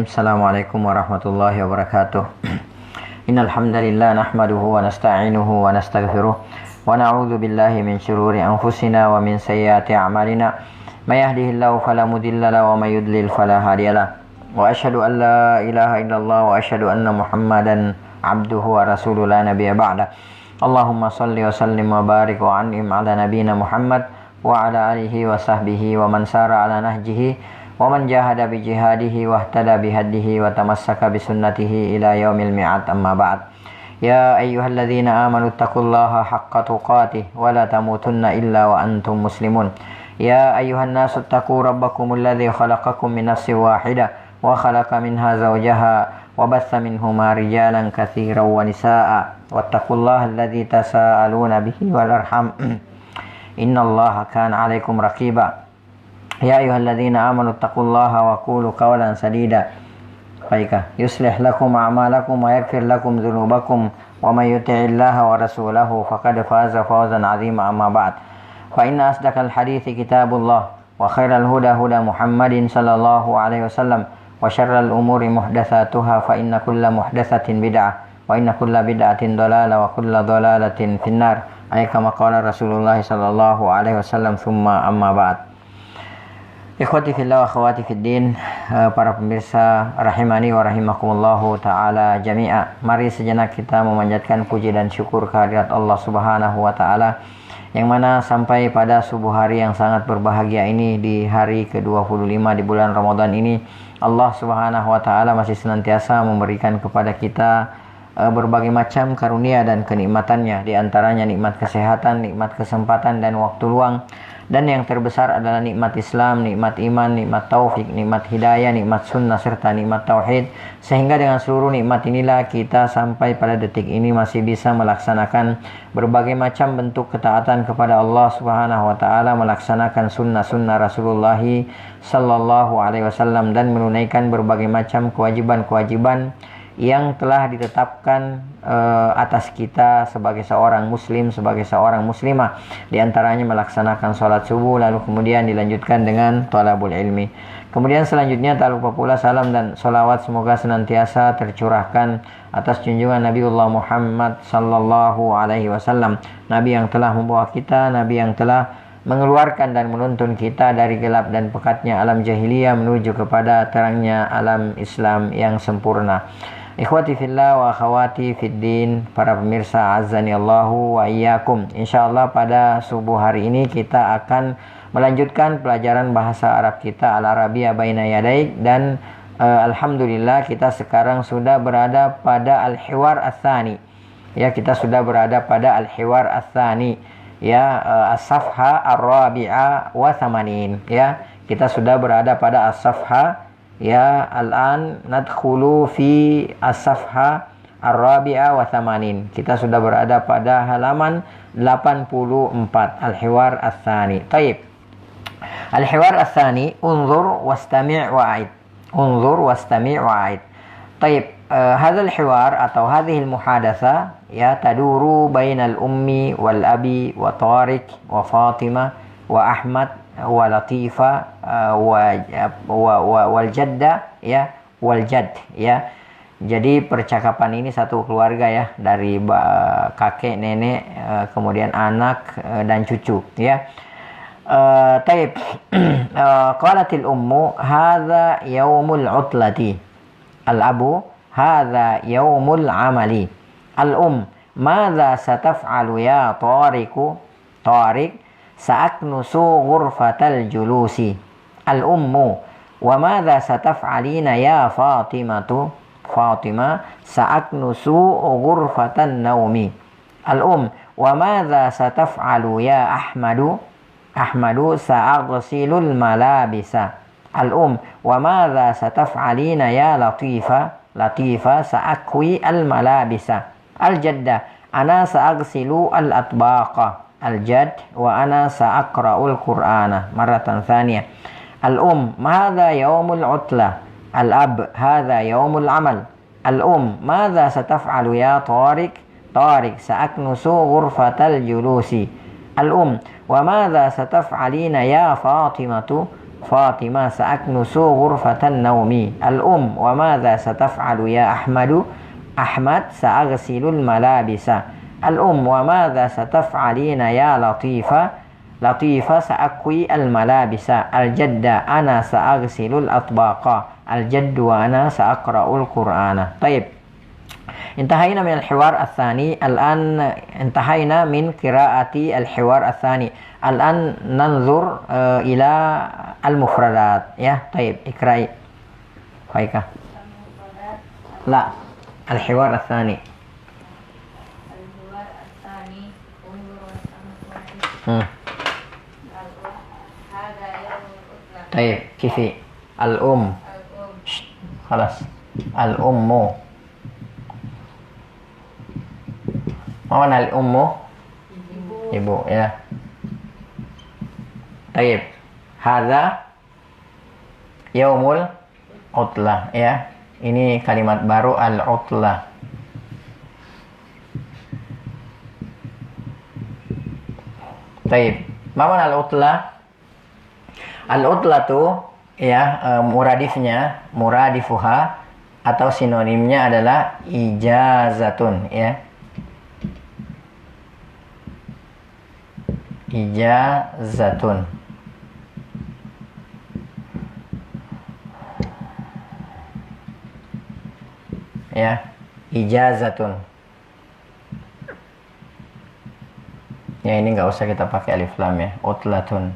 Bismillahirrahmanirrahim. Assalamualaikum warahmatullahi wabarakatuh. Innal hamdalillah nahmaduhu wa nasta'inuhu wa nastaghfiruh wa na'udzu billahi min shururi anfusina wa min sayyiati a'malina. May yahdihillahu fala mudilla lahu wa may yudlil fala hadiyalah. Wa asyhadu an la ilaha illallah wa asyhadu anna Muhammadan abduhu wa rasuluhu la nabiyya ba'da. Allahumma shalli wa sallim wa barik wa an'im ala nabiyyina Muhammad wa ala alihi wa sahbihi wa man sara ala nahjihi wa man jahada bi jihadihi wa ihtada bi hadihi wa tamassaka bi sunnatihi ila yaumil mi'ad, amma ba'd. Ya ayyuhalladzina amanu taqullaha haqqa tuqatih wa la tamutunna illa wa antum muslimun. Ya ayyuhan nasu taqu rabbakumul ladzi khalaqakum min nafsin wahidah wa khalaqa minha zawjaha wa batha minhuma rijalan katsiran wa nisaa'a wattaqullaha alladzi tasaaluna bihi wal arham innallaha kana 'alaikum raqiba. Ya ayyuhalladzina amanu taqullaha wa qulu qawlan sadida. Baiklah, yuslih lakum a'malakum wa yaghfir lakum dzunubakum wa may yuti'illaha wa rasulahu faqad faza fawzan 'azima, amma ba'd. Fa inna asdaqal hadithi kitabullah wa khairal huda huda Muhammadin sallallahu alaihi wasallam wa syarral umuri muhdatsatuha fa inna kulla muhdatsatin bid'ah wa inna kulla bid'atin dhalalah wa kulla dhalalatin finnar. Kama qala Rasulullah sallallahu alaihi wasallam, tsumma amma ba'd. Ikhwati fillah wa akhwati fiddin, para pemirsa rahimani wa rahimakumullahu ta'ala jami'a. Mari sejenak kita memanjatkan puji dan syukur kehadirat Allah subhanahu wa ta'ala, yang mana sampai pada subuh hari yang sangat berbahagia ini, di hari ke-25 di bulan Ramadan ini, Allah subhanahu wa ta'ala masih senantiasa memberikan kepada kita berbagai macam karunia dan kenikmatannya. Di antaranya nikmat kesehatan, nikmat kesempatan dan waktu luang. Dan yang terbesar adalah nikmat Islam, nikmat iman, nikmat taufik, nikmat hidayah, nikmat sunnah, serta nikmat tauhid. Sehingga dengan seluruh nikmat inilah kita sampai pada detik ini masih bisa melaksanakan berbagai macam bentuk ketaatan kepada Allah subhanahu wa ta'ala, melaksanakan sunnah-sunnah Rasulullah sallallahu alaihi wasallam, dan menunaikan berbagai macam kewajiban-kewajiban yang telah ditetapkan atas kita sebagai seorang muslim, sebagai seorang muslimah. Di antaranya melaksanakan sholat subuh, lalu kemudian dilanjutkan dengan thalabul ilmi. Kemudian selanjutnya tak lupa pula salam dan sholawat semoga senantiasa tercurahkan atas junjungan Nabiullah Muhammad sallallahu alaihi wasallam, Nabi yang telah membawa kita, Nabi yang telah mengeluarkan dan menuntun kita dari gelap dan pekatnya alam jahiliyah menuju kepada terangnya alam Islam yang sempurna. Ikhwati fillah wa akhwati fiddin, para pemirsa azani Allahu wa iyyakum. Insyaallah pada subuh hari ini kita akan melanjutkan pelajaran bahasa Arab kita al-Arabiyya baina yadaik, dan alhamdulillah kita sekarang sudah berada pada al-hiwar ats-tsani. Ya, kita sudah berada pada al-hiwar ats-tsani. Ya, as-safha ar-rabi'a wa thamanin. Ya, kita sudah berada pada as-safha. Ya, al-an nadkhulu fi as-safha ar-rabi'a wa thamanin. Kita sudah berada pada halaman 84, al-hiwar ats-tsani. Taib. Al-hiwar ats-tsani, unzur wastami' wa'id. Unzur wastami' wa'id. Taib. Hadzal hiwar atau hadhihi al-muhadatsa ya taduru bainal ummi wal abi wa Tariq wa Fatimah wa Ahmad wa Latifa wal jadda ya wal jadd ya. Jadi percakapan ini satu keluarga ya, dari kakek, nenek, kemudian anak dan cucu ya. Taib. Qalatil ummu hadza yaumul utlati. Al-abu hadza yaumul amali. Madza sataf'alu ya Tariqu? Tariq, sa'aknusu ghurfatal julusi. Al-ummu, wa madza sataf'alina ya Fatimatu? Fatimah, sa'aknusu ghurfatan naumi. Wa madza sataf'alu ya Ahmadu? Ahmadu, sa'aghsilul malabisa. Wa madza sataf'alina ya Latifa? Latifa, sa'akwi al-malabisa. Al-jadda, ana sa'aghsilu al-atbaqa. Al-jadd, wa ana sa'aqra'ul qur'ana maratan thaniyah. Madza yaumul utla? Al-ab, hadza yaumul amal. Madza sataf'alu ya Tariq? Tariq, sa'aknusu ghurfatal julusi. Wa madza sataf'alina ya Fatimatu? Fatimah sa'aknusu ghurfatan naumi. Al-um wa madza sataf'alu ya Ahmadu? Ahmad sa'aghsilul malabisa. Al-um wa madza sataf'alina ya Latifa? Latifa sa'akwi al-malabisa. Al-jadda ana sa'aghsilul atbaqa. Al-jaddu wa ana sa'aqra'ul qur'ana. Taib. انتهينا من الحوار الثاني. الآن انتهينا من قراءة الحوار الثاني. الآن ننظر إلى المفردات. يا طيب اقرأي فايكا. لا الحوار الثاني. الحوار الثاني هذا يوم الأسرة. طيب كيفي الأم خلاص الأم mana al-ummu? Ibu ya. Taib. Hadza yaumul utlah ya. Ini kalimat baru al-utlah. Taib. Mana al-utlah? Al-utlah tuh ya muradifuha atau sinonimnya adalah ijazatun ya. Ijazatun ya, ijazatun ya. Ini nggak usah kita pakai alif lam ya. Utlatun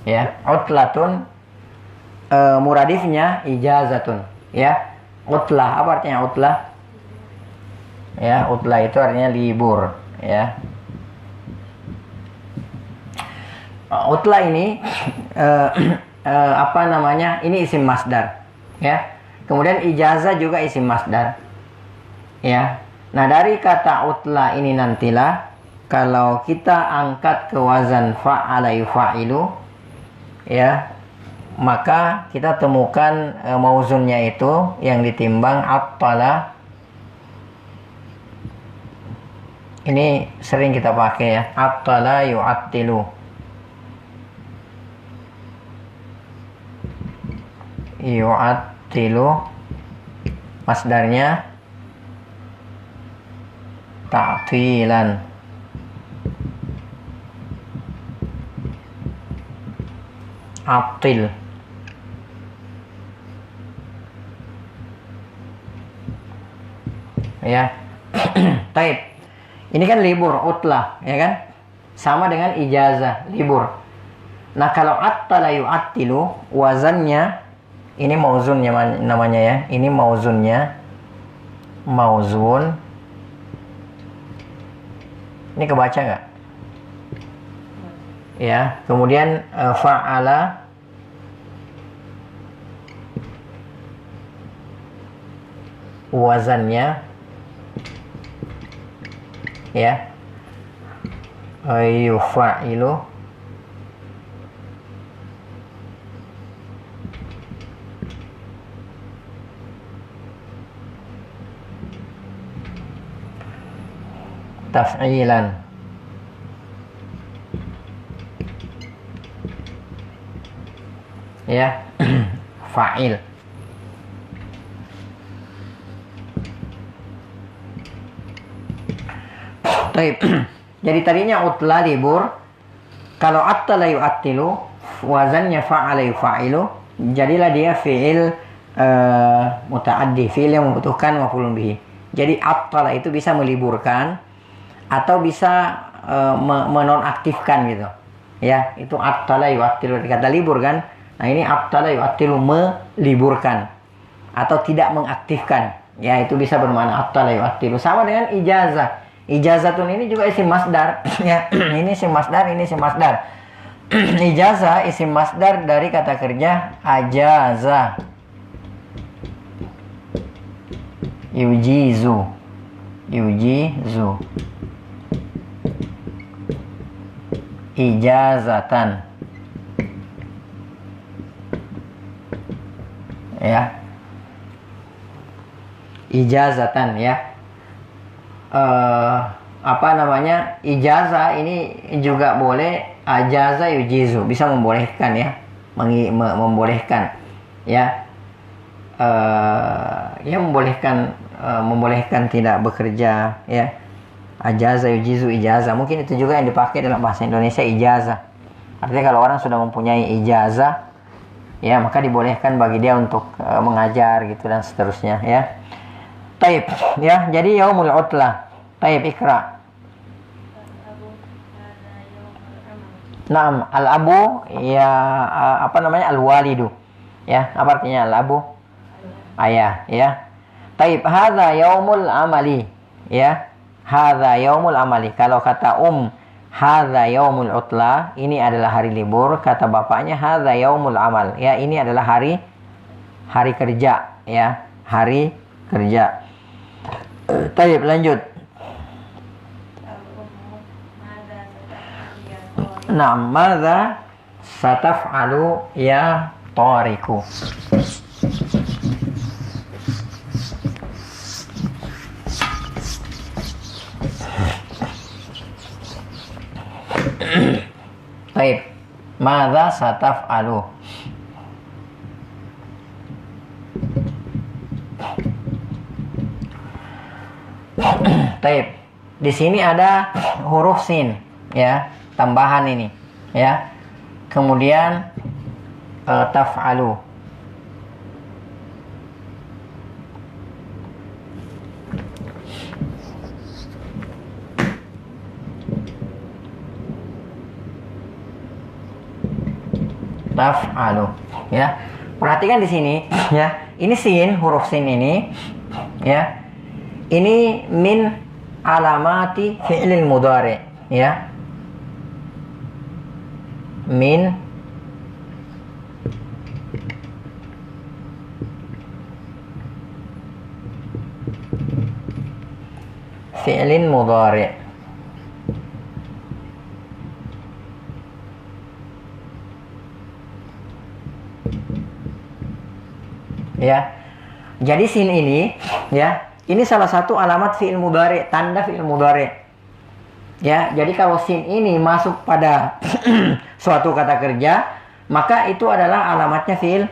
ya. Utlatun muradifnya ijazatun ya. Utlah apa artinya utlah? Ya, utlah itu artinya libur ya. Utlah ini apa namanya? Ini isim masdar ya. Kemudian ijazah juga isim masdar ya. Nah, dari kata utlah ini nantilah kalau kita angkat ke wazan fa'ala yufa'ilu ya, maka kita temukan mauzunnya itu yang ditimbang attala. Ini sering kita pakai ya. Attala yu'attilu. Yu'attilu masdarnya ta'tilan. Attil. Ya. Taib. Ini kan libur, utlah, ya kan? Sama dengan ijazah, libur. Nah, kalau attala yu'attilu, wazannya, ini mauzunnya namanya ya. Ini mauzunnya, mauzun. Ini kebaca nggak? Ya, kemudian fa'ala. Wazannya ya, yufa'ilu. Taf'ilan ya. Fa'il. Jadi tadinya utla libur. Kalau attala yu'attilu, wazannya fa'ala yufa'ilu, jadilah dia fi'il muta'addi, fi'il yang membutuhkan maf'ulun bihi. Jadi attala itu bisa meliburkan atau bisa menonaktifkan gitu. Ya, itu attala yu'attilu, kata libur kan. Nah, ini attala yu'attilu, meliburkan atau tidak mengaktifkan. Ya, itu bisa bermakna attala yu'attilu. Sama dengan ijazah. Ijazatun ini juga isim masdar ya. Ini isim masdar, ini isim masdar. Ijazah isim masdar dari kata kerja ajaza. Yujizu. Yujizu. Ijazatan. Ya. Ijazatan ya. apa namanya, ijazah ini juga boleh, ajaza yujizu, bisa membolehkan ya, membolehkan ya, ya membolehkan tidak bekerja ya. Ajaza yujizu, ijazah, mungkin itu juga yang dipakai dalam bahasa Indonesia, ijazah. Artinya kalau orang sudah mempunyai ijazah ya, maka dibolehkan bagi dia untuk mengajar gitu dan seterusnya ya. Taib ya, jadi yaumul utlah. Taib, ikra. Naam, al-abu ya, apa namanya, al-walidu ya. Apa artinya al-abu? Ayah ya. Taib, hadza yaumul amali ya. Hadza yaumul amali. Kalau kata hadza yaumul utla, ini adalah hari libur. Kata bapaknya hadza yaumul amal ya, ini adalah hari kerja ya, hari kerja. Taib, lanjut. Nah, madza sataf'alu ya Tariku. Baik, madza sataf'alu. Baik, di sini ada huruf sin ya, tambahan ini ya. Kemudian taf'alu. Taf'alu ya. Perhatikan di sini ya. Ini sin, huruf sin ini ya. Ini min alamati fi'lil mudhari ya. Min fi'lin mudhari. Ya. Jadi sin ini ya, ini salah satu alamat fi'il mudhari, tanda fi'il mudhari. Ya, jadi kalau sin ini masuk pada suatu kata kerja, maka itu adalah alamatnya fi'il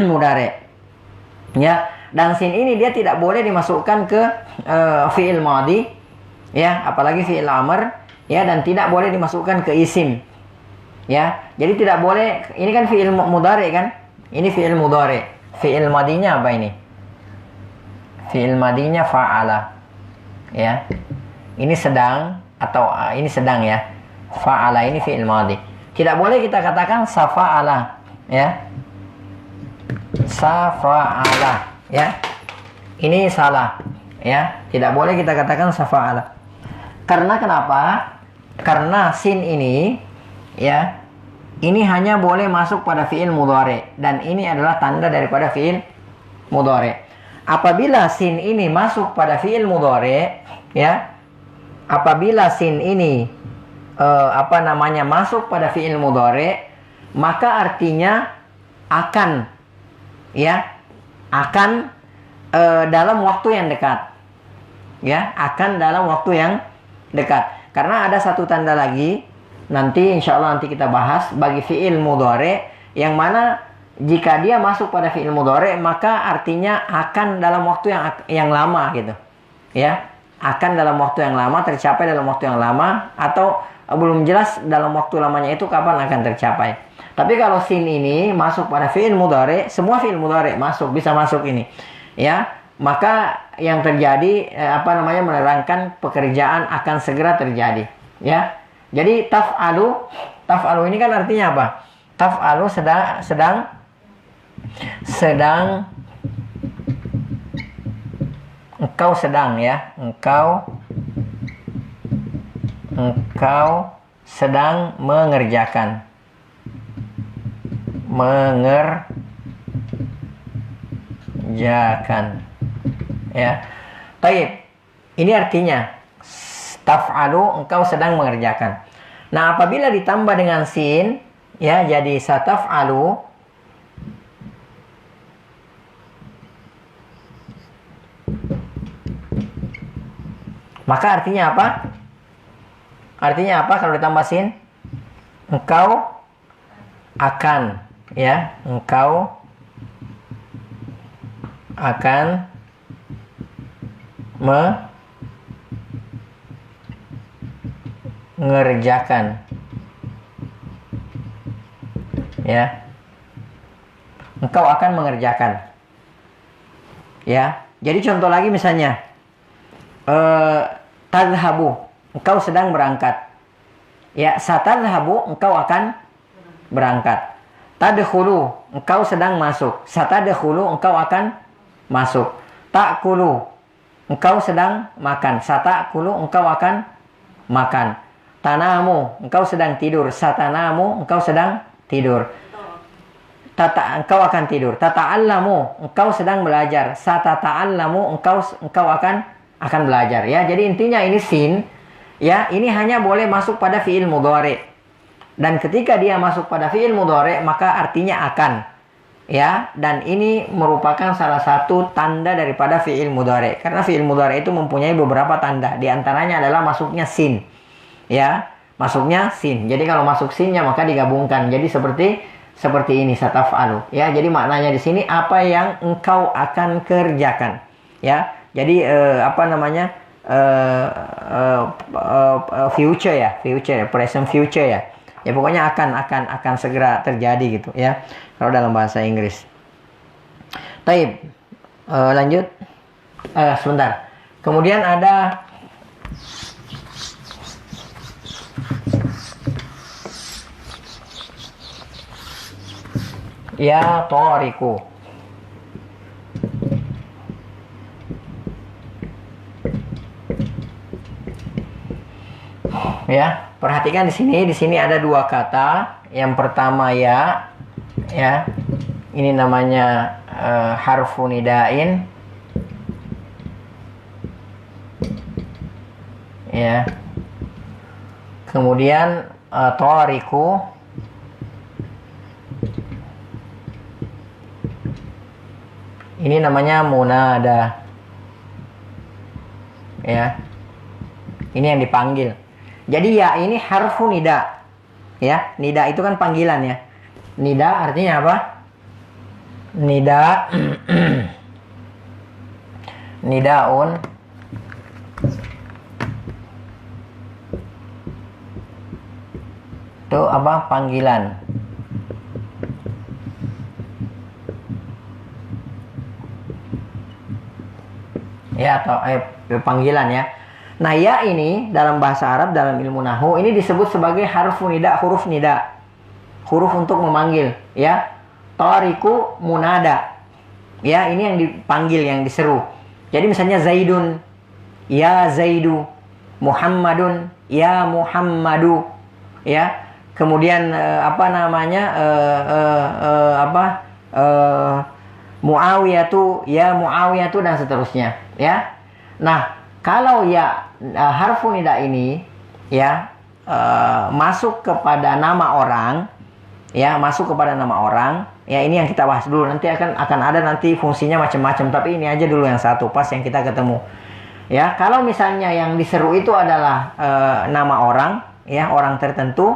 mudhari. Ya, dan sin ini dia tidak boleh dimasukkan ke fi'il madhi, ya, apalagi fi'il amr, ya, dan tidak boleh dimasukkan ke isim. Ya, jadi tidak boleh, ini kan fi'il mudhari kan? Ini fi'il mudhari. Fi'il madinya apa ini? Fi'il madinya fa'ala. Ya. Ini sedang atau ini sedang ya. Fa'ala ini fi'il madi. Tidak boleh kita katakan safa'ala, ya. Safa'ala, ya. Ini salah, ya. Tidak boleh kita katakan safa'ala. Karena kenapa? Karena sin ini ya, ini hanya boleh masuk pada fi'il mudhari, dan ini adalah tanda daripada fi'il mudhari. Apabila sin ini masuk pada fi'il mudhari, ya, apabila sin ini masuk pada fi'il mudhari, maka artinya akan, ya, akan dalam waktu yang dekat, ya, akan dalam waktu yang dekat. Karena ada satu tanda lagi, nanti insya Allah nanti kita bahas bagi fi'il mudhari, yang mana jika dia masuk pada fi'il mudhari maka artinya akan dalam waktu yang lama gitu, ya, akan dalam waktu yang lama, tercapai dalam waktu yang lama, atau belum jelas dalam waktu lamanya itu kapan akan tercapai. Tapi kalau sin ini masuk pada fi'il mudhari, semua fi'il mudhari bisa masuk ini, ya, maka yang terjadi menerangkan pekerjaan akan segera terjadi, ya. Jadi taf'alu ini kan artinya apa? Taf'alu sedang engkau sedang, ya, engkau sedang mengerjakan, ya. Baik, ini artinya taf'alu, engkau sedang mengerjakan. Nah, apabila ditambah dengan sin, ya, jadi sataf'alu, Maka artinya apa? Artinya apa kalau ditambah sin? Engkau akan, ya, engkau akan mengerjakan, ya, engkau akan mengerjakan, ya. Jadi contoh lagi misalnya, tadhabu, engkau sedang berangkat, ya. Satadhabu, engkau akan berangkat. Tadkhulu, engkau sedang masuk. Satadkhulu, engkau akan masuk. Ta'kulu, engkau sedang makan. Satakulu, engkau akan makan. Tanamu, engkau sedang tidur. Satanamu, engkau sedang tidur. Engkau akan tidur. Tata'allamu, engkau sedang belajar. Satata'allamu, engkau akan belajar, ya. Jadi intinya ini sin, ya, ini hanya boleh masuk pada fiil mudhari. Dan ketika dia masuk pada fiil mudhari, maka artinya akan, ya. Dan ini merupakan salah satu tanda daripada fiil mudhari. Karena fiil mudhari itu mempunyai beberapa tanda. Di antaranya adalah masuknya sin, ya. Masuknya sin. Jadi kalau masuk sinnya maka digabungkan. Jadi seperti ini, sataf'alu, ya. Jadi maknanya di sini apa yang engkau akan kerjakan, ya. Jadi future, ya, present future, ya. Ya pokoknya akan segera terjadi gitu, ya. Kalau dalam bahasa Inggris. Taib. Lanjut. Sebentar. Kemudian ada ya tariku. Ya, perhatikan di sini ada dua kata. Yang pertama ya. Ini namanya harfu nidain. Ya. Kemudian tariku. Ini namanya munada. Ya. Ini yang dipanggil. Jadi ya ini harfu nida. Ya, nida itu kan panggilan, ya. Nida artinya apa? Nida nidaun itu apa? Panggilan. Ya, atau panggilan, ya. Nah, ya ini dalam bahasa Arab, dalam ilmu nahwu ini disebut sebagai harfu nida, huruf nida. Huruf untuk memanggil, ya. Tariku munada. Ya, ini yang dipanggil, yang diseru. Jadi misalnya Zaidun, ya Zaidu. Muhammadun, ya Muhammadu. Ya. Kemudian Muawiyatu, ya Muawiyatu, dan seterusnya, ya. Nah, kalau ya harfu nida ini, ya, masuk kepada nama orang, ya, masuk kepada nama orang, ya, ini yang kita bahas dulu. Nanti akan ada nanti fungsinya macam-macam, tapi ini aja dulu yang satu pas yang kita ketemu, ya. Kalau misalnya yang diseru itu adalah nama orang, ya, orang tertentu,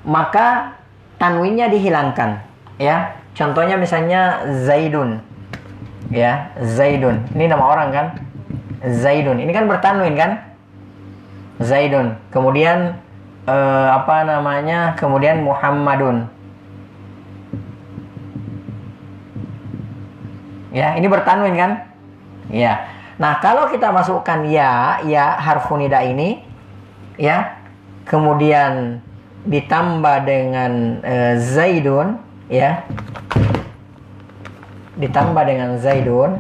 maka tanwinnya dihilangkan, ya. Contohnya misalnya Zaidun, ya, Zaidun, ini nama orang kan, Zaidun, ini kan bertanwin kan, Zaidun. Kemudian kemudian Muhammadun, ya, ini bertanwin kan, ya. Nah, kalau kita masukkan ya harfu nida ini, ya, kemudian ditambah dengan Zaidun, ya, ditambah dengan Zaidun,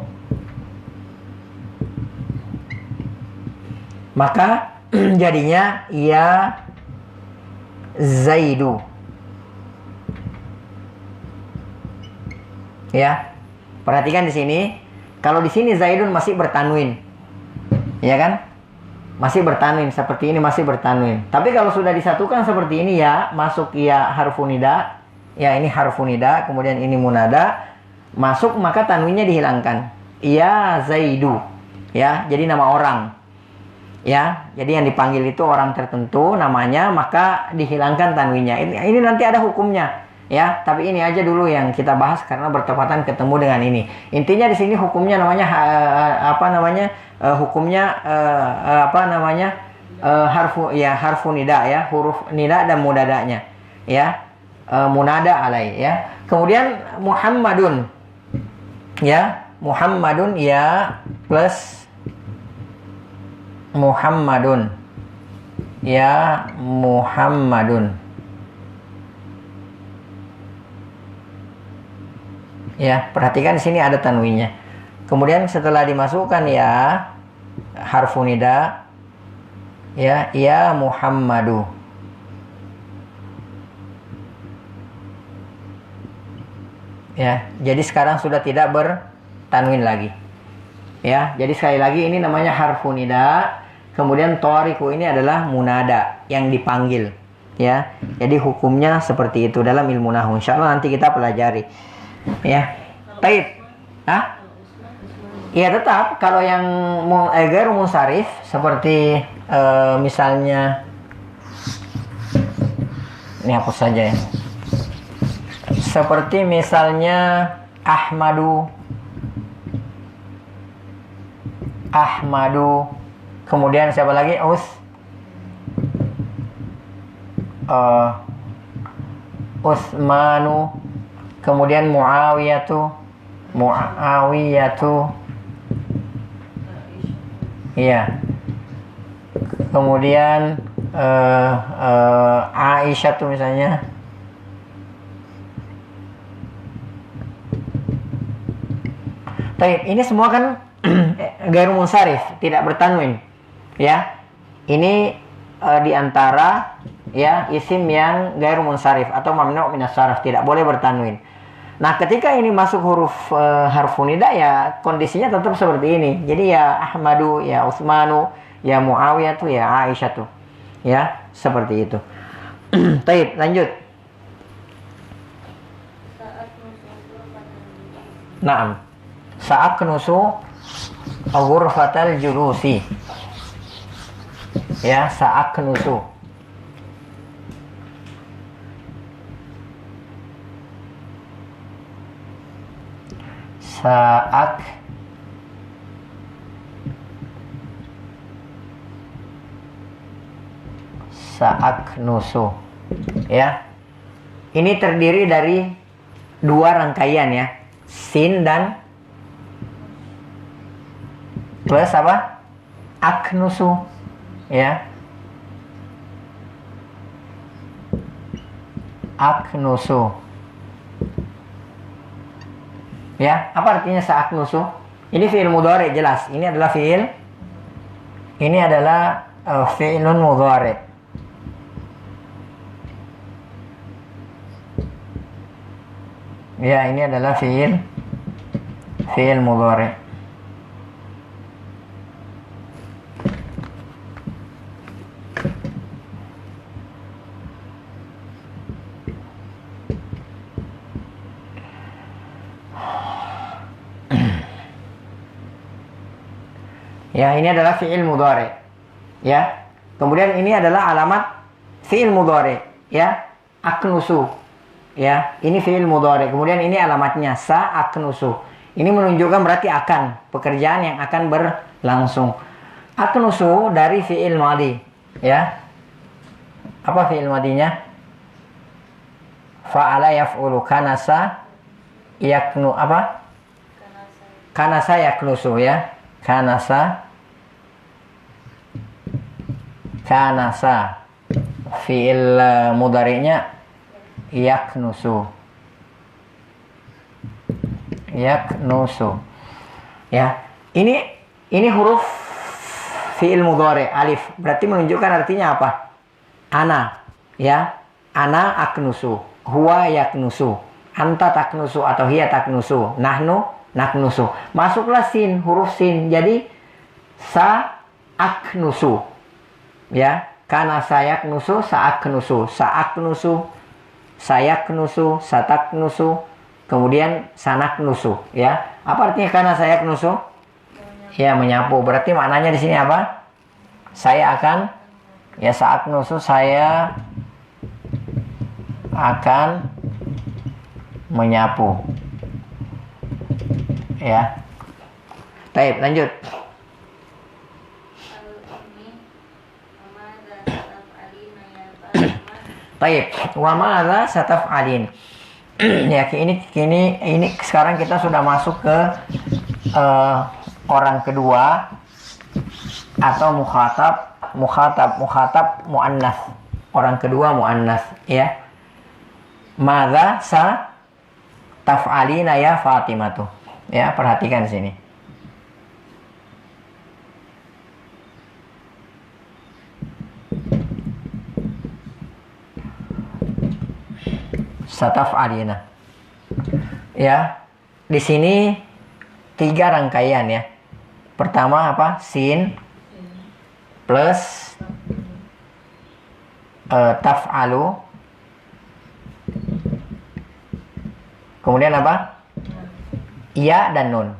maka jadinya ya Zaidu, ya. Perhatikan di sini, kalau di sini Zaidun masih bertanwin, ya kan, masih bertanwin seperti ini, masih bertanwin. Tapi kalau sudah disatukan seperti ini, ya, masuk ya harfu nida, ya, ini harfu nida, kemudian ini munada masuk, maka tanwinnya dihilangkan, ya Zaidu, ya, jadi nama orang. Ya, jadi yang dipanggil itu orang tertentu namanya, maka dihilangkan tanwinnya. Ini nanti ada hukumnya, ya. Tapi ini aja dulu yang kita bahas karena bertepatan ketemu dengan ini. Intinya di sini hukumnya namanya harfu nida ya, huruf nida dan munadanya, ya. Munada alai ya. Kemudian Muhammadun, ya, Muhammadun ya plus Muhammadun, ya, Muhammadun, ya. Perhatikan di sini ada tanwinnya. Kemudian setelah dimasukkan ya harfu nida, ya Muhammadu, ya. Jadi sekarang sudah tidak bertanwin lagi, ya. Jadi sekali lagi ini namanya harfu nida. Kemudian tariku ini adalah munada yang dipanggil, ya. Jadi hukumnya seperti itu dalam ilmu nahwu. Insyaallah nanti kita pelajari, ya. Baik. Ya tetap kalau yang ghair munsharif seperti misalnya ini hapus saja ya. Seperti misalnya Ahmadu, kemudian siapa lagi? Utsmanu, kemudian Muawiyatu, iya. Kemudian Aisyah tuh misalnya. Baik, ini semua kan ghair munsharif, tidak bertanwin, ya. Ini di antara ya isim yang ghair munsharif atau mamnu' minas sarf, tidak boleh bertanwin. Nah, ketika ini masuk huruf harfu nida ya kondisinya tetap seperti ini. Jadi ya Ahmadu, ya Utsmanu, ya Muawiyah tuh, ya Aisyah tuh. Ya, seperti itu. Baik, lanjut. Naam. Sa'aknusu ghurfatal julusi. Ya, sa'aknusu. Sa'aknusu. Ya. Ini terdiri dari dua rangkaian ya. Sin dan plus apa? Aknusu, ya. Aknusu. Ya, apa artinya sa'aknusu? Ini fi'il mudhari jelas. Ini adalah fi'ilun mudhari. Ya, ini adalah fi'il mudhari. Ya, ini adalah fi'il mudhari. Ya. Kemudian ini adalah alamat fi'il mudhari, ya. Aknusu. Ya, ini fi'il mudhari. Kemudian ini alamatnya sa'aknusu. Ini menunjukkan berarti akan, pekerjaan yang akan berlangsung. Aknusu dari fi'il madhi, ya. Apa fi'il madhinya? Fa'ala yaf'ulu, kanasa yaknu apa? Kanasa yaknusu, ya. Kanasa fi'il mudhari'nya yaknusu, ya. Ini huruf fi'il mudhari alif, berarti menunjukkan artinya apa? Ana, ya. Ana aknusu, huwa yaknusu, anta taknusu atau hiya taknusu, nahnu naknusu. Masuklah sin, huruf sin. Jadi sa'aknusu. Ya, kana sayaknusu, sa'aknusu, sa'aknusu, sayaknusu, sataknusu, kemudian sanaknusu, ya. Apa artinya kana sayaknusu? Ya, menyapu. Berarti maknanya di sini apa? Saya akan, ya sa'aknusu, saya akan menyapu. Ya. Baik, lanjut. Baik, wa ma'adha sataf'alin. Ya, ini sekarang kita sudah masuk ke orang kedua atau mukhatab muannas. Orang kedua muannas, ya. Madza sa taf'alina ya Fatimatu. Ya, perhatikan sini. Sataf'alina. Ya, di sini 3 rangkaian ya. Pertama apa? Sin plus taf'alu. Kemudian apa? Ya dan nun.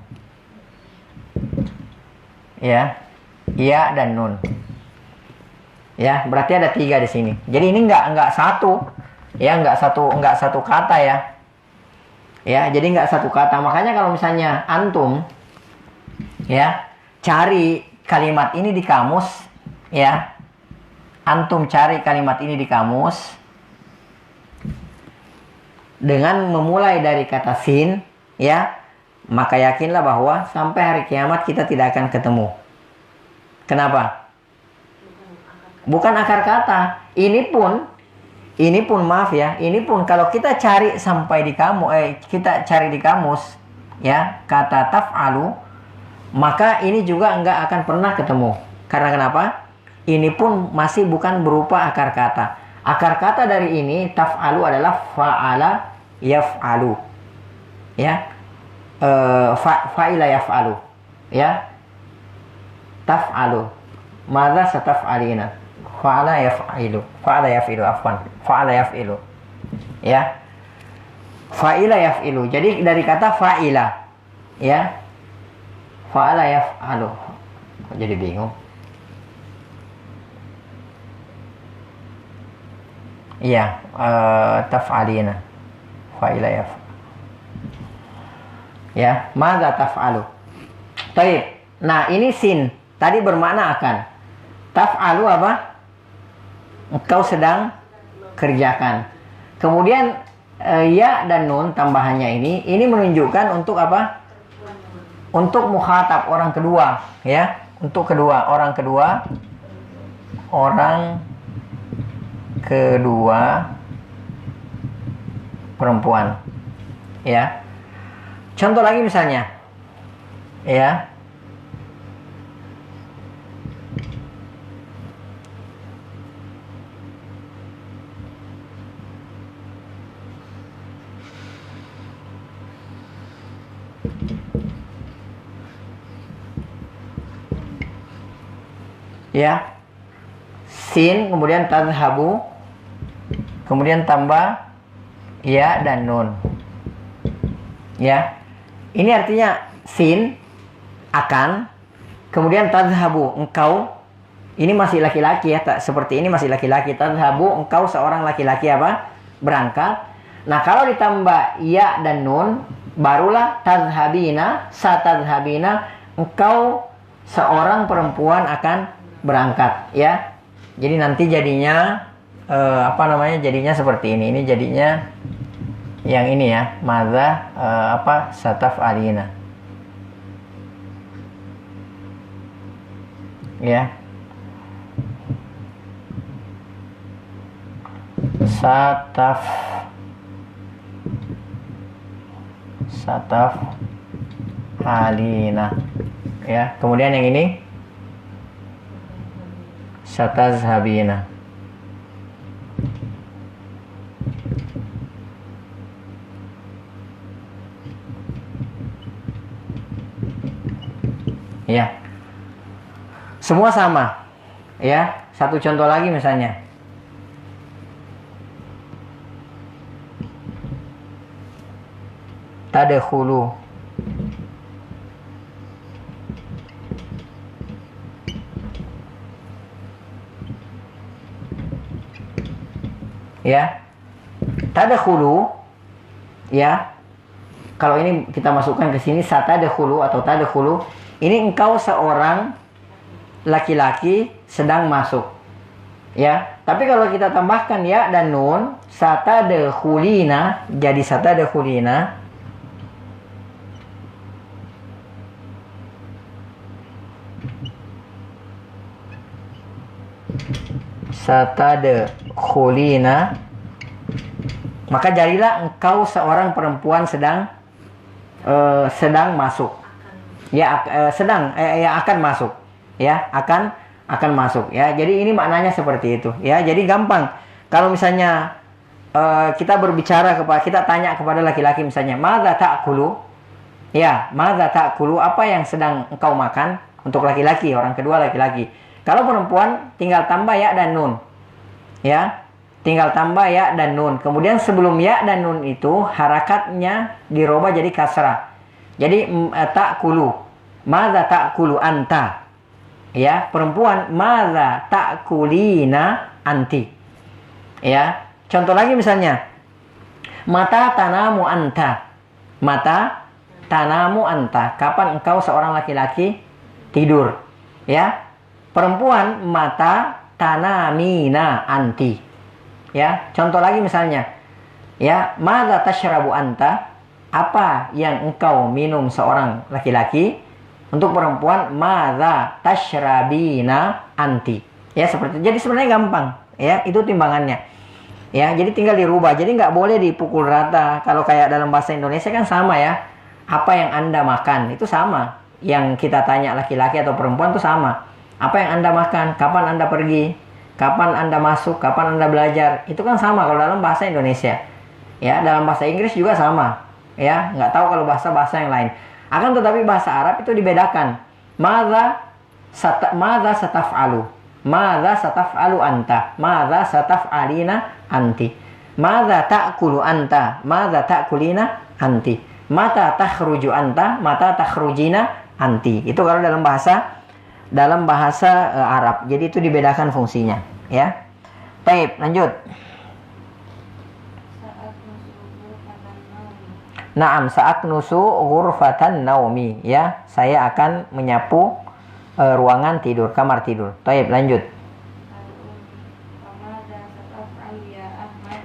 Ya, ya dan nun. Ya, berarti ada 3 di sini. Jadi ini enggak satu. Ya, enggak satu kata ya. Ya, jadi enggak satu kata. Makanya kalau misalnya antum ya, cari kalimat ini di kamus ya. Antum cari kalimat ini di kamus dengan memulai dari kata sin ya, maka yakinlah bahwa sampai hari kiamat kita tidak akan ketemu. Kenapa? Bukan akar kata. Ini pun maaf ya, ini pun kalau kita cari sampai di kita cari di kamus ya, kata taf'alu, maka ini juga enggak akan pernah ketemu. Karena kenapa? Ini pun masih bukan berupa akar kata. Akar kata dari ini taf'alu adalah fa'ala yaf'alu. Ya. Fa'ila yaf'alu. Ya. Taf'alu. Madza sataf'alina? Fa'ala yaf'ilu. Fa'ala yaf'ilu, afwan. Fa'ala yaf'ilu. Ya. Fa'ila yaf'ilu. Jadi dari kata fa'ila. Ya. Fa'ala yaf'alu. Jadi bingung. Iya, taf'alina. Fa'ila yaf'alu. Ya, madza taf'alu. Baik. Nah, ini sin. Tadi bermakna akan. Taf'alu apa? Engkau sedang kerjakan. Kemudian ya dan nun tambahannya ini menunjukkan untuk apa? Untuk mukhatab orang kedua, ya. Untuk orang kedua perempuan. Ya. Contoh lagi misalnya. Ya. Ya, sin kemudian tadhabu, kemudian tambah ya dan nun. Ya, ini artinya sin akan, kemudian tadhabu engkau, ini masih laki-laki ya, seperti ini masih laki-laki. Tadhabu engkau seorang laki-laki apa? Berangkat. Nah, kalau ditambah ya dan nun, barulah tadhabina, satadhabina, engkau seorang perempuan akan berangkat ya. Jadi nanti jadinya jadinya seperti ini. Ini jadinya yang ini ya, madza sataf'alina. Ya. Sataf'alina. Ya, kemudian yang ini satazhabina. Ya. Semua sama. Ya, satu contoh lagi misalnya. Tadkhulu. Ya. Tadkhulu, ya. Kalau ini kita masukkan ke sini satadkhulu atau tadkhulu, ini engkau seorang laki-laki sedang masuk. Ya. Tapi kalau kita tambahkan ya dan nun, satadkhulina, jadi satadkhulina. Satadkhulina, maka jadilah engkau seorang perempuan sedang masuk. Ya, yang akan masuk. Ya, akan masuk. Ya, jadi ini maknanya seperti itu. Ya, jadi gampang. Kalau misalnya kita tanya kepada laki-laki misalnya, madza ta'kulu? Ya, madza ta'kulu? Apa yang sedang engkau makan? Untuk laki-laki, orang kedua laki-laki. Kalau perempuan tinggal tambah ya dan nun. Ya, tinggal tambah ya dan nun. Kemudian sebelum ya dan nun itu harakatnya dirubah jadi kasrah. Jadi ta'kulu. Madza ta'kulu anta? Ya, perempuan, madza ta'kulina anti? Ya, contoh lagi misalnya, mata tanamu anta? Mata tanamu anta? Kapan engkau seorang laki-laki tidur? Ya, perempuan, mata tanamina anti? Ya, contoh lagi misalnya, ya, madza tashrabu anta? Apa yang engkau minum seorang laki-laki? Untuk perempuan, madza tashrabina anti? Ya, seperti itu. Jadi sebenarnya gampang, ya, itu timbangannya. Ya, jadi tinggal dirubah. Jadi nggak boleh dipukul rata. Kalau kayak dalam bahasa Indonesia kan sama ya. Apa yang Anda makan itu sama. Yang kita tanya laki-laki atau perempuan itu sama. Apa yang Anda makan? Kapan Anda pergi? Kapan Anda masuk? Kapan Anda belajar? Itu kan sama kalau dalam bahasa Indonesia. Ya, dalam bahasa Inggris juga sama. Ya, nggak tahu kalau bahasa-bahasa yang lain. Akan tetapi bahasa Arab itu dibedakan. Madza sataf'alu? Madza sataf'alu anta? Madza sataf'alina anti? Madza ta'kulu anta? Madza ta'kulina anti? Mata takhruju anta? Mata takhrujina anti? Itu kalau dalam bahasa Arab. Jadi itu dibedakan fungsinya, ya. Baik, lanjut. Naam, sa'aknusu ghurfatan naumi, ya. Saya akan menyapu ruangan tidur, kamar tidur. Baik, lanjut.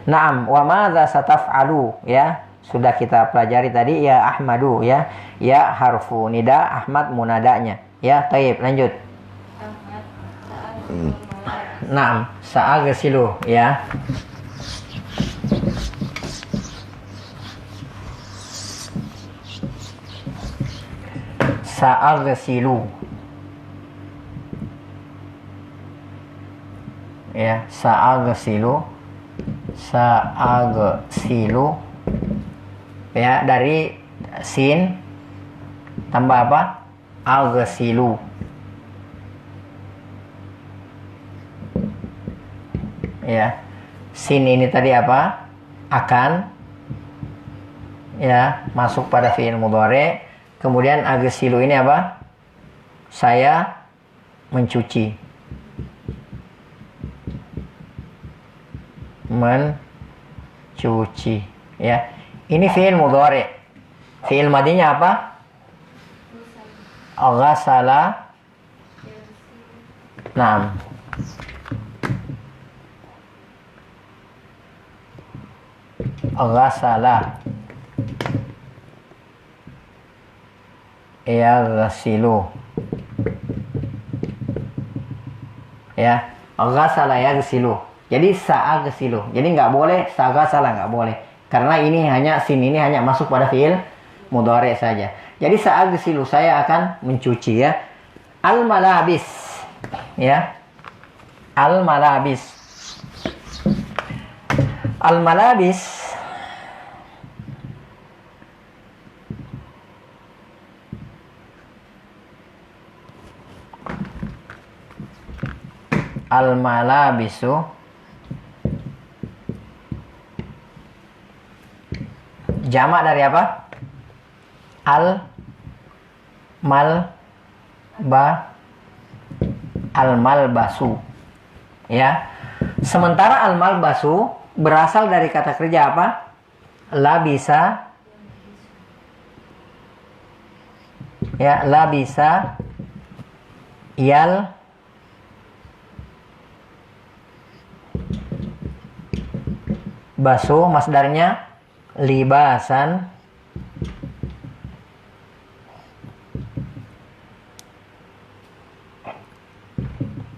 Naam, wa madza sataf'alu, ya. Sudah kita pelajari tadi, ya Ahmadu, ya. Ya harfu nida, Ahmad munadanya. Ya, baik, lanjut. Naam, sa'agsilu, ya. Sa'agsilu. Ya, sa'agsilu. Sa'agsilu. Ya, dari sin tambah apa? Agsilu. Ya. Sin ini tadi apa? Akan. Ya, masuk pada fi'il mudhari'. Kemudian agsilu ini apa? Saya mencuci. Mencuci, ya. Ini fi'il mudhari'. Fi'il madinya apa? Ghasala. Naam. Ghasala. Yaghsilu. Ya, ghasala yaghsilu. Jadi sa'aghsilu. Jadi nggak boleh saghasala, nggak boleh. Karena ini sin ini hanya masuk pada fi'il mudhari' saja. Jadi sa'aghsilu, saya akan mencuci, ya. Al-malabis. Ya. Al-malabis. Al-malabis. Al-malabisu jamak dari apa? Al-malbasu, ya. Sementara al-malbasu berasal dari kata kerja apa? Labisa. Ya, labisa yal basu, masdarnya libasan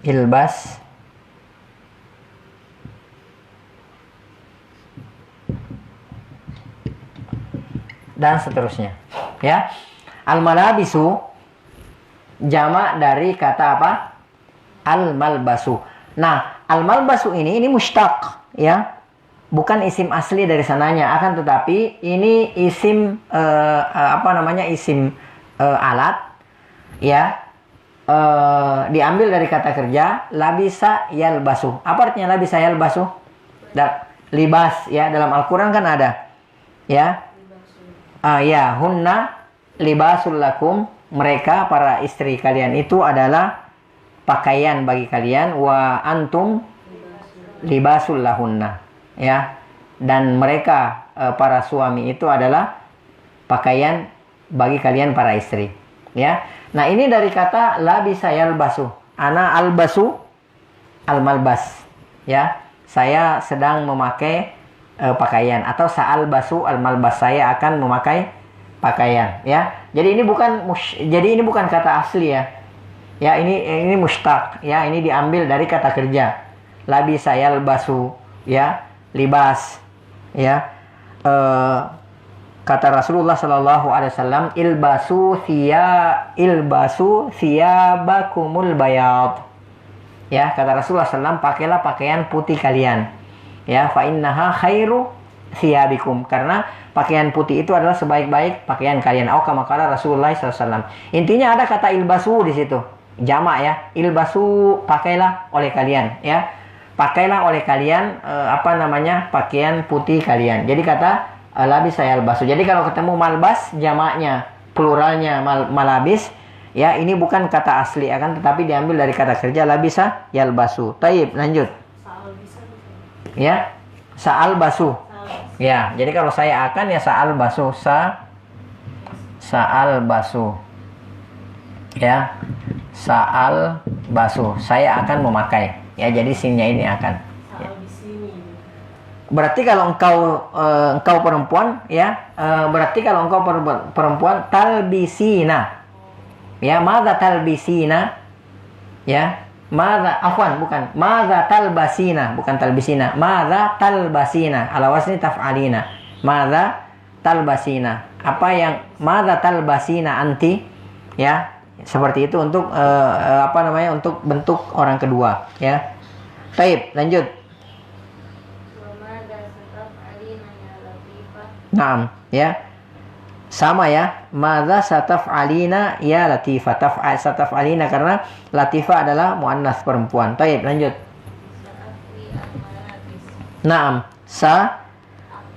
ilbas dan seterusnya. Ya, al-malabisu jamak dari kata apa? Al-malbasu. Nah, al-malbasu ini mushtaq, ya, bukan isim asli dari sananya, akan tetapi ini isim isim alat, ya, diambil dari kata kerja labisa yalbasu. Apa artinya labisa yalbasu? Libas, ya, dalam Al-Quran kan ada, ya. Ya, hunna libasul lakum, mereka para istri kalian itu adalah pakaian bagi kalian, wa antum libasul lahunna, ya, dan mereka para suami itu adalah pakaian bagi kalian para istri, ya. Nah, ini dari kata labisa yalbasu, ana albasu almalbas, ya, saya sedang memakai pakaian, atau sa'albasu almalbas, saya akan memakai pakaian, ya. Jadi ini bukan kata asli, ya. Ya, ini mushtaq, ya, ini diambil dari kata kerja. Labisa yalbasu, ya, libas, ya. Kata Rasulullah sallallahu alaihi wasallam, ilbasu thiyabakumul bayad. Ya, kata Rasulullah sallallahu, pakailah pakaian putih kalian. Ya, fa innaha khairu thiyabikum, karena pakaian putih itu adalah sebaik-baik pakaian kalian. Atau kama qala Rasulullah sallallahu alaihi wasallam. Intinya ada kata ilbasu di situ. Jamak, ya. Ilbasu, pakailah oleh kalian, ya. Pakailah oleh kalian pakaian putih kalian. Jadi kata labisa yalbasu. Jadi kalau ketemu malbas, jamaknya, pluralnya malabis, ya, ini bukan kata asli, akan tetapi diambil dari kata kerja labisa yalbasu. Taib, lanjut. Ya, sa'al basu. Ya, jadi kalau saya akan, ya, sa'al basu, sa'al basu. Ya, sa'al basu, saya akan memakai. Ya, jadi sinnya ini akan. Ya. Berarti kalau engkau perempuan, ya, berarti kalau engkau perempuan talbisina. Ya, madza talbisina? Ya. Madza talbasina, bukan talbisina. Madza talbasina, ala wasni taf'alina. Madza talbasina, apa yang madza talbasina anti, ya, seperti itu untuk untuk bentuk orang kedua, ya. Baik, lanjut. Naam, ya. Sama, ya, madza sataf'alina ya latifah. Sataf'alina karena latifah adalah muannas perempuan. Baik, lanjut. Naam,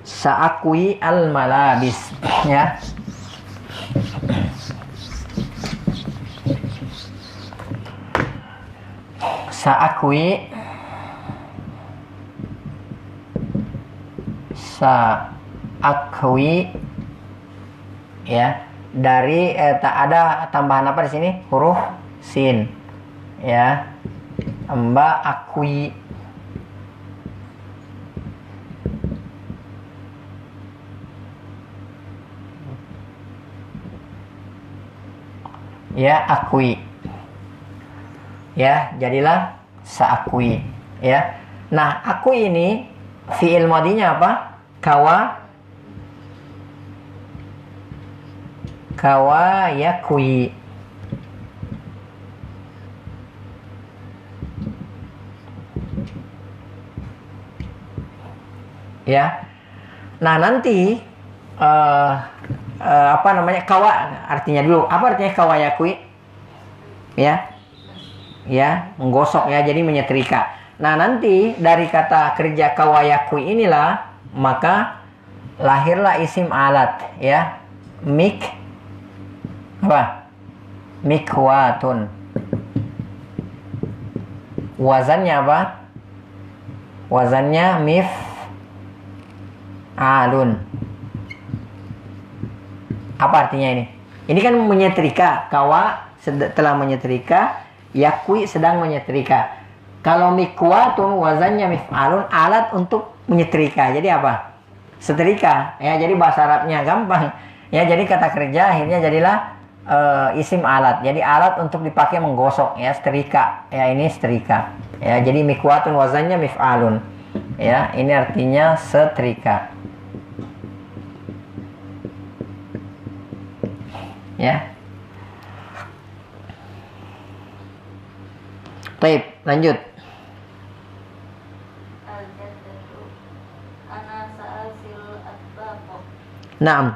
sa'akwi al-malabis, ya. Sa'akwi ya, dari tak ada tambahan apa di sini, huruf sin, ya, akwi, ya, akwi, ya, jadilah sa'akwi, ya. Nah, akwi ini fi'il madinya apa? Kawa yakwi, ya. Nah, nanti kawa artinya dulu. Apa artinya kawa yakwi? Ya, menggosok, ya, jadi menyetrika. Nah, nanti dari kata kerja kawa yakwi inilah maka lahirlah isim alat, ya, mikwatun. Wazannya apa? Wazannya alun. Apa artinya ini? Ini kan menyetrika. Kawa telah menyetrika, yakwi sedang menyetrika. Kalau mikwatun wazannya mif'alun, alat untuk menyetrika. Jadi apa? Setrika. Ya, jadi bahasa Arabnya gampang. Ya, jadi kata kerja akhirnya jadilah isim alat. Jadi alat untuk dipakai menggosok, ya, setrika. Ya, ini setrika. Ya, jadi mikwatun wazannya mif'alun. Ya, ini artinya setrika. Ya. Baik, lanjut. Naam.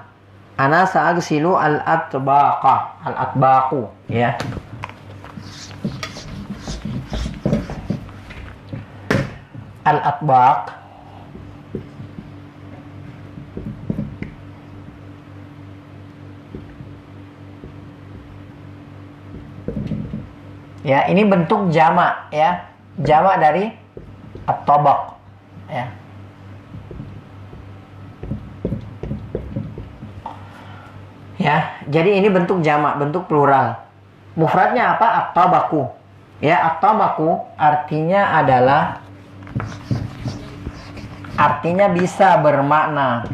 Ana sa'agsilu al-atbaqa. Al-atbaqu, ya. Al-atbaq ya, ini bentuk jamak, ya. Jamak dari at-tabaq, ya. Ya, jadi ini bentuk jamak, bentuk plural. Mufradnya apa? At-tabaqu. Ya, at-tabaqu artinya bisa bermakna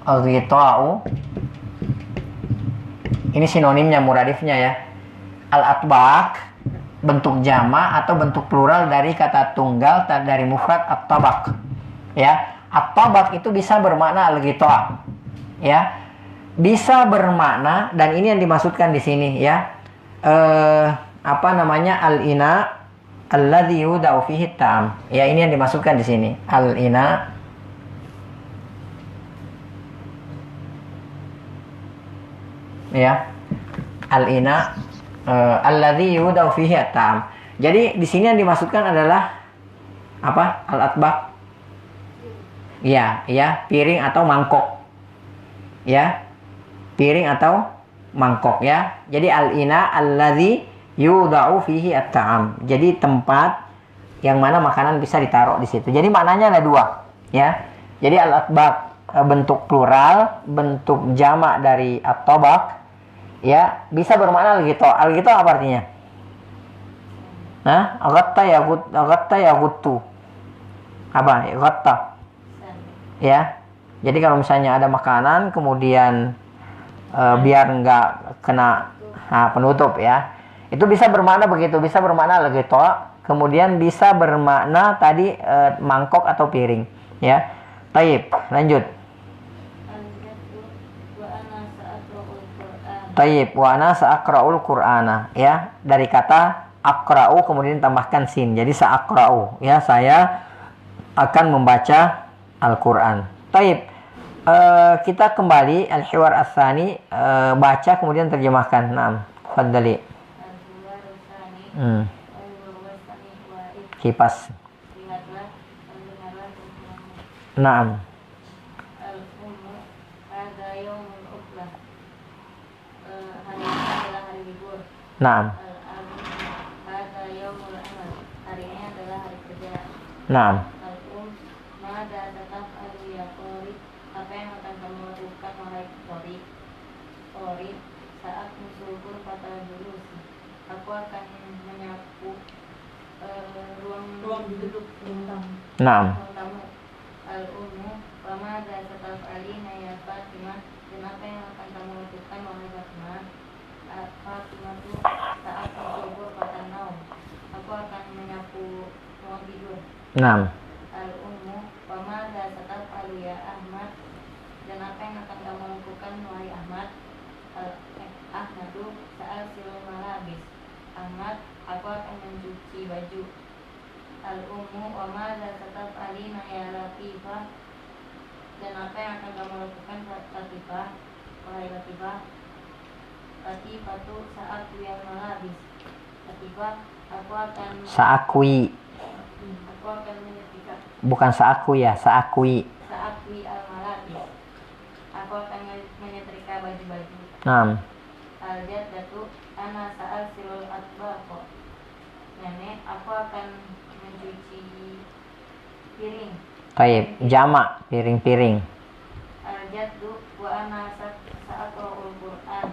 al-ghita'u. Ini sinonimnya, muradifnya, ya. Al-atbaq bentuk jamak atau bentuk plural dari kata tunggal dari mufrad at-tabaq. Ya, at-tabaq itu bisa bermakna al-ghita'. Ya, bisa bermakna, dan ini yang dimaksudkan di sini, ya. Al-ina alladzi yudau fihi ta'am. Ya, ini yang dimaksudkan di sini. Al-ina ya. Al-ina alladzi yudau fihi ta'am. Jadi di sini yang dimaksudkan adalah apa? Al-atbaq. Ya, piring atau mangkok. Ya, piring atau mangkok, ya. Jadi al-ina alladzi yudau fihi at-ta'am. Jadi tempat yang mana makanan bisa ditaruh di situ. Jadi maknanya ada dua, ya. Jadi al-atbaq bentuk plural, bentuk jamak dari at-tabaq, ya, bisa bermakna al-ghita'. Al-ghita' apa artinya? Nah, aghatta yaghuttu. Apa? Ghatta. Ya. Jadi kalau misalnya ada makanan kemudian biar nggak kena penutup, ya, itu bisa bermakna begitu, bisa bermakna al-ghita', kemudian bisa bermakna tadi mangkok atau piring, ya. Taib, lanjut. Taib, wa ana sa'aqra'ul Qur'ana, ya, dari kata aqra'u kemudian tambahkan sin, jadi sa'aqra'u, ya, saya akan membaca Al-Qur'an. Taib. Kita kembali al-hiwar ats-tsani, baca kemudian terjemahkan. Naam, fadhali. Kipas. Naam. Naam. Naam. Saat musuhku kata dulu, aku akan menyapu ruang duduk Naam. tamu. Al-ummu wa madza tataf'alina ya Fatimah, dan apa yang akan kamu lakukan wahai Fatimah? Fatimah itu saat musuhku kata naum, aku akan menyapu ruang tidur. Naam. Al-ummu wa madza tataf'alu ya Ahmad, dan apa yang akan kamu lakukan wahai Ahmad? Ahmadu sa'asilul malabis, Ahmad, aku akan mencuci baju. Al-ummu wa madza tataf'alina ya Latifah, dan apa yang akan kamu lakukan Latifah, wahai Latifah? Latifatu sa'atu yang malabis, Latifah, aku akan menyetrika. Bukan sa'aku, ya, sa'akui al-malabis, aku akan menyetrika baju-baju. Naam. Al-jaddatu ana sa'asilul atbaq, nenek, aku akan mencuci piring. Taib. Jamak piring-piring. Al-jaddu wa ana sa'aqra'ul Qur'an.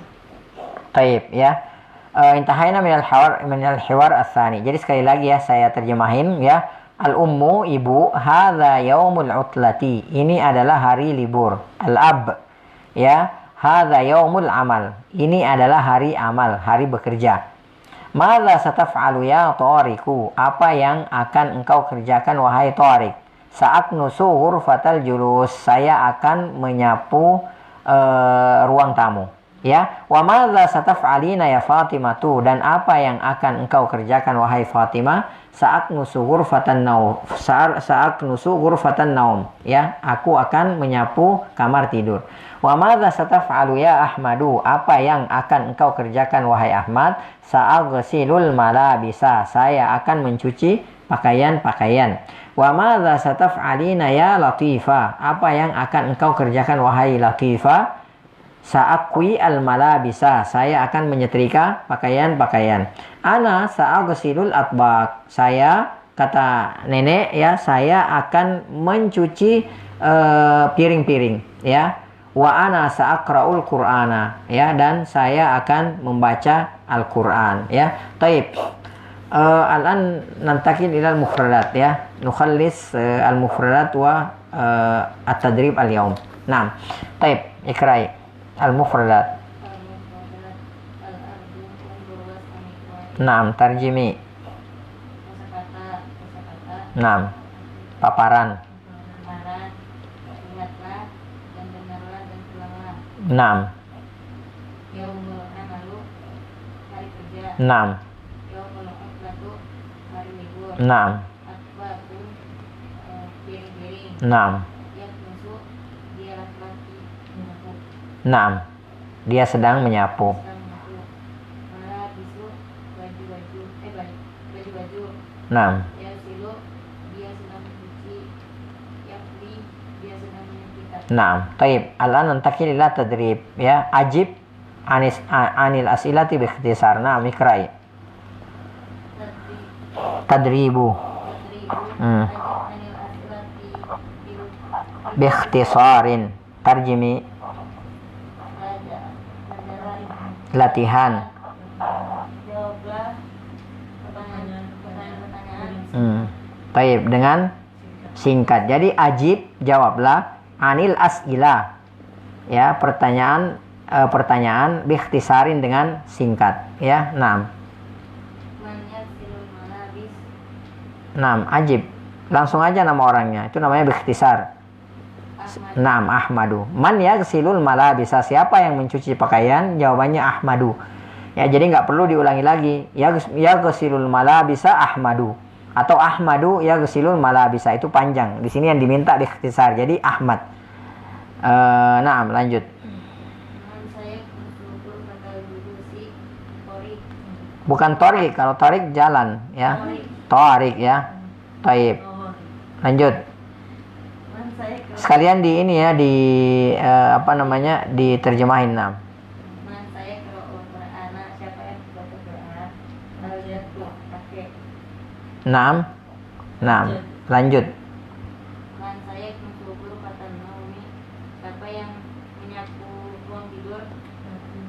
Taib ya. Intahayna minal hiwar as-tsani. Jadi sekali lagi ya saya terjemahin ya. Al-ummu ibu, hadza yaumul utlati. Ini adalah hari libur. Al-ab ya, hadza yaumul amal. Ini adalah hari amal, hari bekerja. Madza sataf'alu ya Tariku? Apa yang akan engkau kerjakan wahai Tariq? Sa'aknusu ghurfatal julus. Saya akan menyapu ruang tamu. Ya, wa madza sataf'alina ya Fatimatu? Dan apa yang akan engkau kerjakan wahai Fatimah? Sa'aknusu ghurfatan naum. Ya, aku akan menyapu kamar tidur. Wa madza sataf'alu ya Ahmadu? Apa yang akan engkau kerjakan wahai Ahmad? Sa'aghsilul malabisa. Saya akan mencuci pakaian-pakaian. Wa madza sataf'alina ya Latifa? Apa yang akan engkau kerjakan wahai Latifa? Sa'akwi al-malabisa. Saya akan menyetrika pakaian-pakaian. Ana sa'aghsilul atbaq. Saya, kata nenek ya, saya akan mencuci piring-piring ya. Wa ana sa'aqra'ul Qur'ana ya, dan saya akan membaca Al-Qur'an ya. Taib. Al-an nantakil ilal mufradat ya. Nukhallis al-mufradat wa at-tadrib al-yawm. Naam. Taib, ikrai al-mufradat. Al-ardu undur was'amikwa. Naam, tarjimi. Kosakata. Naam. Paparan. Paparan. Ingatlah dan dengarlah dan pulanglah. Naam. Yaumul amalu, hari kerja. Naam. Yaumul utlatu, hari libur. Naam. Atbaqu, piring-piring. Naam. Yaknusu, dia laki-laki menyapu. Naam. Dia sedang menyapu. Sedang menyapu. Malabisu, baju-baju. Baju-baju. Naam. Yasilu, dia sedang mencuci. Yakli, dia sedang menyetrika. Naam. Taib. Al-an nantakil ila tadrib ya. Ajib anil as'ilati bi ikhtisar. Naam, ikrai. Tadribu. Tadribu, anil asilati Bi ikhtisarin. Tarjimi. pelajaran. Latihan. Jawablah pertanyaan-pertanyaan. Taib, dengan singkat. Jadi ajib, jawablah, anil as'ila ya, pertanyaan bikhtisarin dengan singkat ya. Naam. Man yaksilul malabis. Naam, ajib. Langsung aja nama orangnya. Itu namanya bikhtisar. Ahmad. Naam, Ahmadu. Man yaksilul malabisa? Siapa yang mencuci pakaian? Jawabannya Ahmadu. Ya, jadi nggak perlu diulangi lagi. Yaksilul malabisa Ahmadu. Atau Ahmadu yaksilul malabisa. Itu panjang. Di sini yang diminta bikhtisar. Jadi Ahmad. Naam, lanjut. Man saya bersyukur kata dudusi Torik. Bukan Torik. Kalau Torik jalan ya. Torik ya. Taib. Lanjut. Man saya Sekalian di ini ya, di diterjemahin. Naam. Man saya qira'ul Qur'ana, siapa yang baca Quran? Al-jaddu, kakek. Naam. Naam. Lanjut. Man saya bersyukur kata naumi, siapa yang menyapu ruang tidur?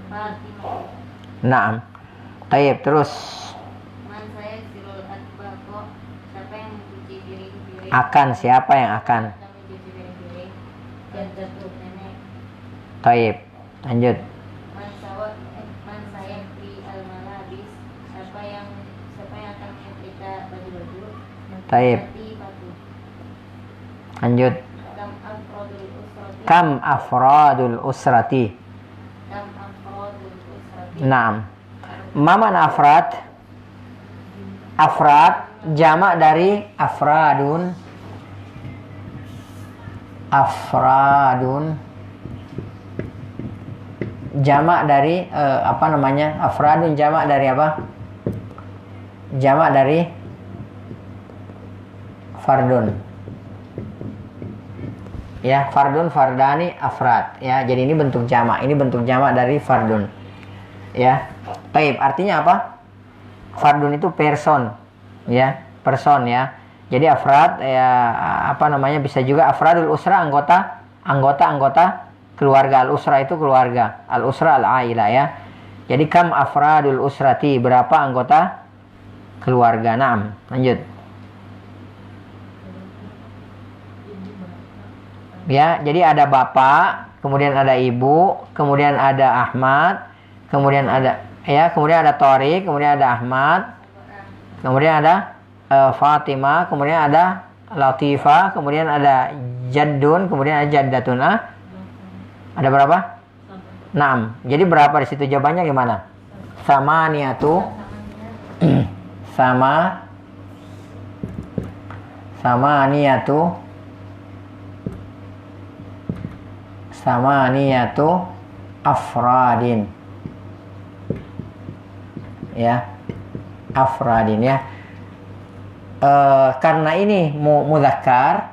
Fatimah. Naam. Taib, terus. Man saya silul atbaqo, siapa yang mencuci piring-piring? Akan, siapa yang akan? Siapa mencuci piring-piring? Jaddu, nenek. Taib. Lanjut. Man saya fi al-malabis, siapa yang akan menyetrika baju-baju? Taib. Latifatu. Lanjut. Kam afradul usrati. Kam afradul usrati. Kam afradul usrati. Naam. Maman afrad? Afrad jamak dari afradun. Afradun jamak dari afradun jamak dari apa? Jamak dari fardun. Ya, fardun, fardani, afrad. Ya, jadi ini bentuk jamak. Ini bentuk jamak dari fardun. Ya. Taib, artinya apa? Fardun itu person. Ya, person ya. Jadi afrad ya apa namanya, bisa juga afradul usra, anggota keluarga. Al usra itu keluarga, al usra al ailah ya. Jadi kam afradul usrati, berapa anggota keluarga. Naam, lanjut. Ya, jadi ada bapak, kemudian ada ibu, kemudian ada Ahmad, kemudian ada Thorik, kemudian ada Ahmad, kemudian ada Fatimah, kemudian ada Latifah, kemudian ada Jaddun, kemudian ada Jaddatun. Ada berapa? 6. Jadi berapa di situ? Jawabannya gimana? Samaniyatu afradin. Ya. Afradin ya. Karena ini mudzakkar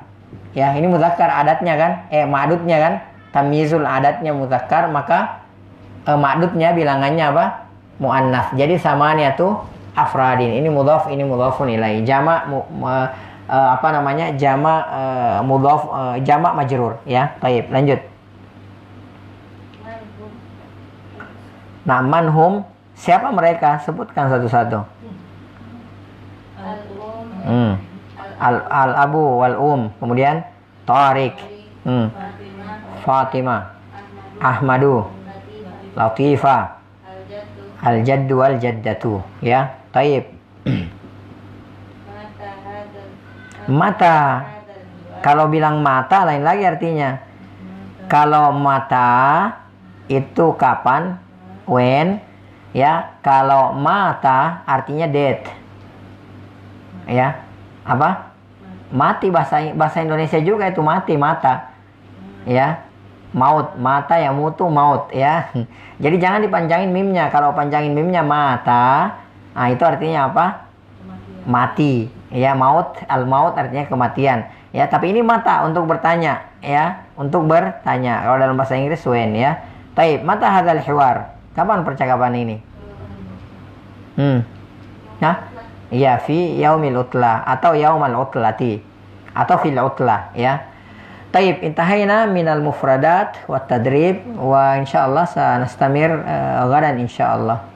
ya, ini mudzakkar adatnya kan, ma'dudnya kan, tamyizul adatnya mudzakkar, maka ma'dudnya bilangannya apa? Muannas. Jadi samanya tuh afradin. Ini mudhaf, ini mudhafun ilaih. Jama mudhaf, jama majrur ya. Baik, lanjut. Nah, manhum, siapa mereka? Sebutkan satu-satu. Al-abu wal kemudian Tariq, Fatimah, Ahmadu, Latifah, al-jaddu wal jaddatu ya. Taib. Mata, kalau bilang mata lain lagi artinya. Kalau mata itu kapan, when ya. Kalau mata artinya dead ya. Apa? Mati, bahasa Indonesia juga itu mati, mata ya. Maut, mata ya, mutu maut ya. Jadi jangan dipanjangin mimnya. Kalau panjangin mimnya mata, nah itu artinya apa? Mati ya. Maut, al maut artinya kematian ya. Tapi ini mata untuk bertanya ya, untuk bertanya. Kalau dalam bahasa Inggris when ya. Taib, mata hadzal hiwar, kapan percakapan ini? Nah, iya, fi yaumil utlah atau yaumal utlati atau fil utlah ya. Taib, intahaina minal mufradat wa tadrib wa insyaallah sanastamir gadan insyaallah.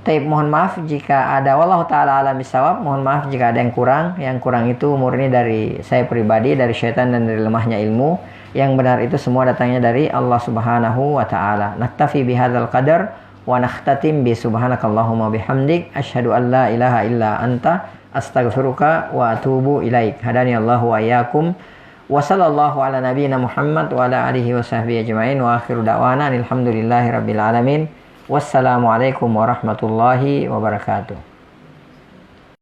Taib, mohon maaf jika ada, wallahu taala alam bisawab, mohon maaf jika ada yang kurang. Yang kurang itu murni dari saya pribadi, dari syaitan dan dari lemahnya ilmu. Yang benar itu semua datangnya dari Allah Subhanahu wa taala. Naktafi bihadzal qadar wa nakhtatim bi subhanakallahumma bihamdik asyhadu an la ilaha illa anta astaghfiruka wa atubu ilaik. Hadani Allahu wa iyyakum. Wa sallallahu ala nabiyyina Muhammad wa ala alihi wa sahbihi ajma'in wa akhiru da'wana alhamdulillahi rabbil alamin. Wassalamualaikum warahmatullahi wabarakatuh.